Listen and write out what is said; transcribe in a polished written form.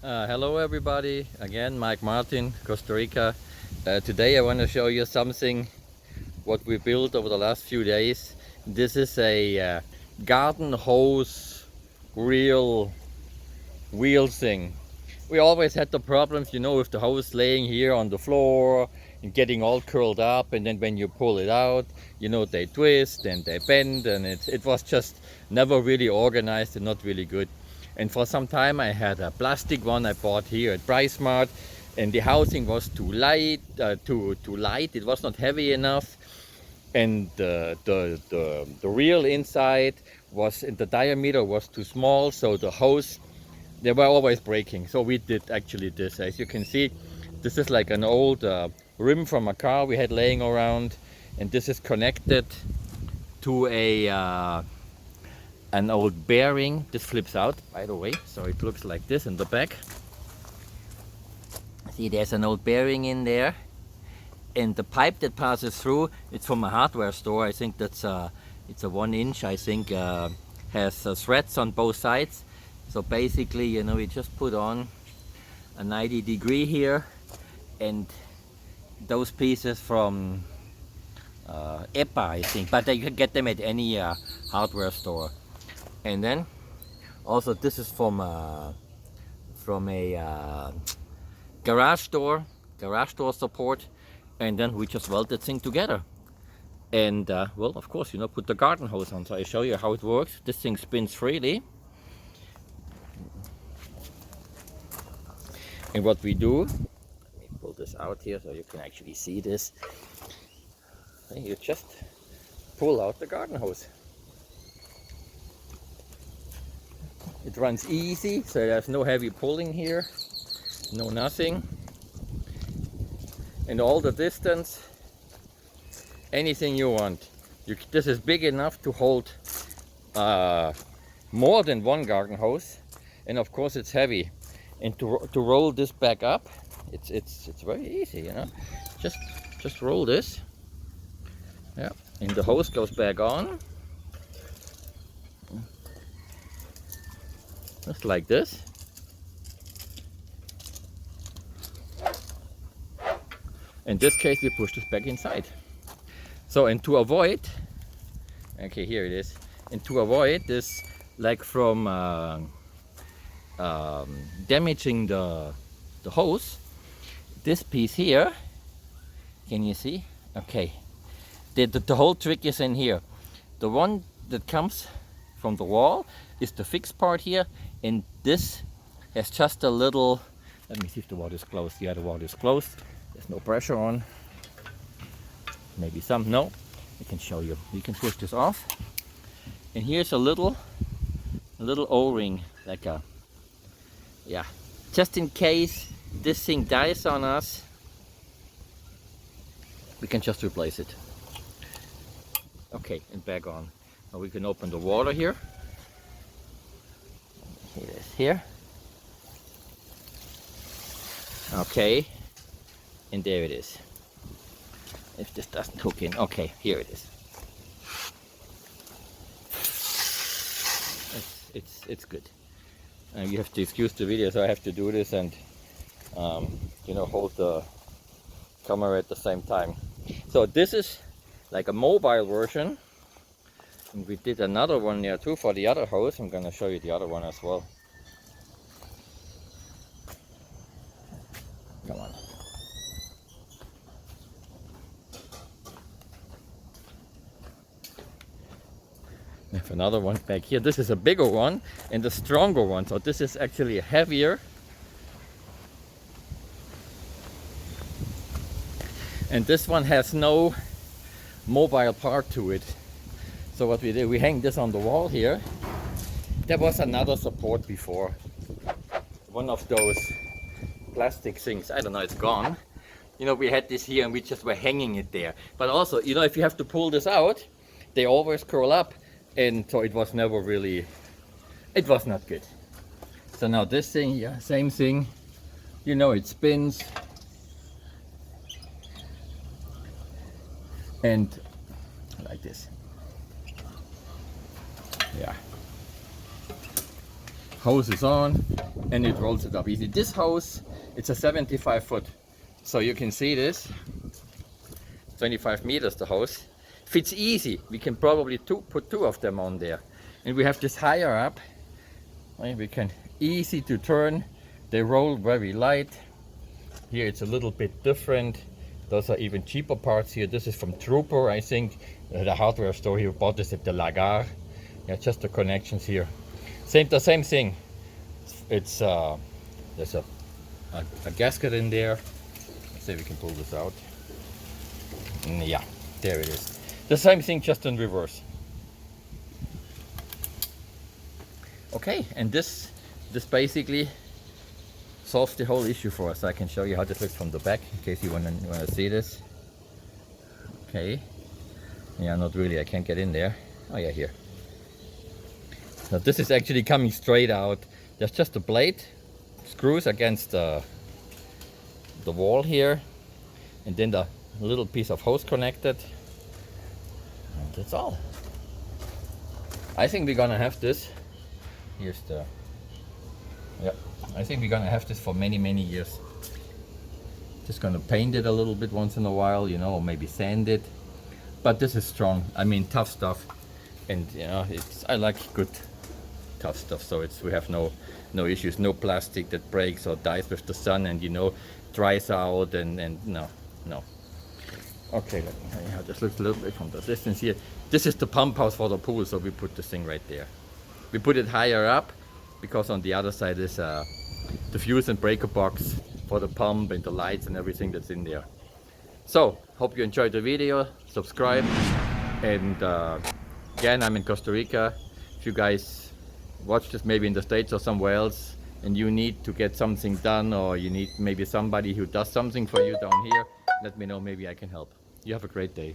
Hello everybody, again Mike Martin, Costa Rica. Today I want to show you something what we built over the last few days. This is a garden hose real wheel thing. We always had the problems, with the hose laying here on the floor and getting all curled up, and then when you pull it out, they twist and they bend, and it was just never really organized and not really good. And for some time I had a plastic one I bought here at PriceSmart, and the housing was too light, too light. It was not heavy enough, and the reel inside was, and the diameter was too small, so the hose, they were always breaking. So we did actually this. As you can see, this is like an old rim from a car we had laying around, and this is connected to an old bearing. This flips out, by the way, so it looks like this in the back. See, there's an old bearing in there, and the pipe that passes through, it's from a hardware store. I think that's it's a 1 inch, I think, has threads on both sides. So basically, we just put on a 90-degree here, and those pieces from EPA, I think, but you can get them at any hardware store. And then also this is from a garage door support, and then we just weld that thing together. And well, of course, put the garden hose on. So I show you how it works. This thing spins freely, and what we do, let me pull this out here so you can actually see this. You just pull out the garden hose. It runs easy, so there's no heavy pulling here, no nothing. And all the distance, anything you want. This is big enough to hold more than one garden hose, and of course it's heavy. And to roll this back up, it's very easy, Just roll this, yeah, and the hose goes back on. Just like this. In this case, we push this back inside. So, and to avoid, okay, here it is. And to avoid this, like from damaging the hose, this piece here, can you see? Okay, the whole trick is in here. The one that comes from the wall is the fixed part here, and this has just a little, let me see if the water is closed. Yeah, the water is closed. There's no pressure on. Maybe some, no. I can show you. You can push this off. And here's a little O-ring, like a, yeah, just in case this thing dies on us, we can just replace it. Okay, and back on. Now we can open the water here. Here it is here. Okay, and there it is. If this doesn't hook in, okay, here it is. It's good. You have to excuse the video, so I have to do this and hold the camera at the same time. So this is like a mobile version. And we did another one there too for the other hose. I'm gonna show you the other one as well. Come on. We have another one back here. This is a bigger one and a stronger one. So this is actually heavier. And this one has no mobile part to it. So what we did, we hang this on the wall here. There was another support before. One of those plastic things, I don't know, it's gone. We had this here and we just were hanging it there. But also, if you have to pull this out, they always curl up. And so it was never really, it was not good. So now this thing, yeah, same thing. It spins. And like this. Yeah. hose is on and it rolls it up easy. This hose, it's a 75 foot. So you can see this, 25 meters the hose. Fits easy. We can probably put two of them on there. And we have this higher up. We can easy to turn. They roll very light. Here it's a little bit different. Those are even cheaper parts here. This is from Trooper, I think. The hardware store here bought this at the Lagar. Yeah, just the connections here. The same thing. It's there's a gasket in there. Let's see if we can pull this out. Yeah, there it is. The same thing, just in reverse. Okay, and this basically solves the whole issue for us. I can show you how this looks from the back in case you wanna see this. Okay. Yeah, not really. I can't get in there. Oh yeah, here. Now this is actually coming straight out. There's just a blade, screws against the wall here, and then the little piece of hose connected. And that's all. I think we're gonna have this. Here's the. Yeah, I think we're gonna have this for many years. Just gonna paint it a little bit once in a while, you know, or maybe sand it. But this is strong. I mean, tough stuff, and you know, I like good tough stuff. So we have no issues, no plastic that breaks or dies with the sun, and you know, dries out and no. Okay, let me tell you how this looks a little bit from the distance here. This is the pump house for the pool, so we put this thing right there. We put it higher up because on the other side is the fuse and breaker box for the pump and the lights and everything that's in there. So, hope you enjoyed the video, subscribe, and again, I'm in Costa Rica. If you guys watch this maybe in the States or somewhere else, and you need to get something done, or you need maybe somebody who does something for you down here, let me know, maybe I can help. You have a great day.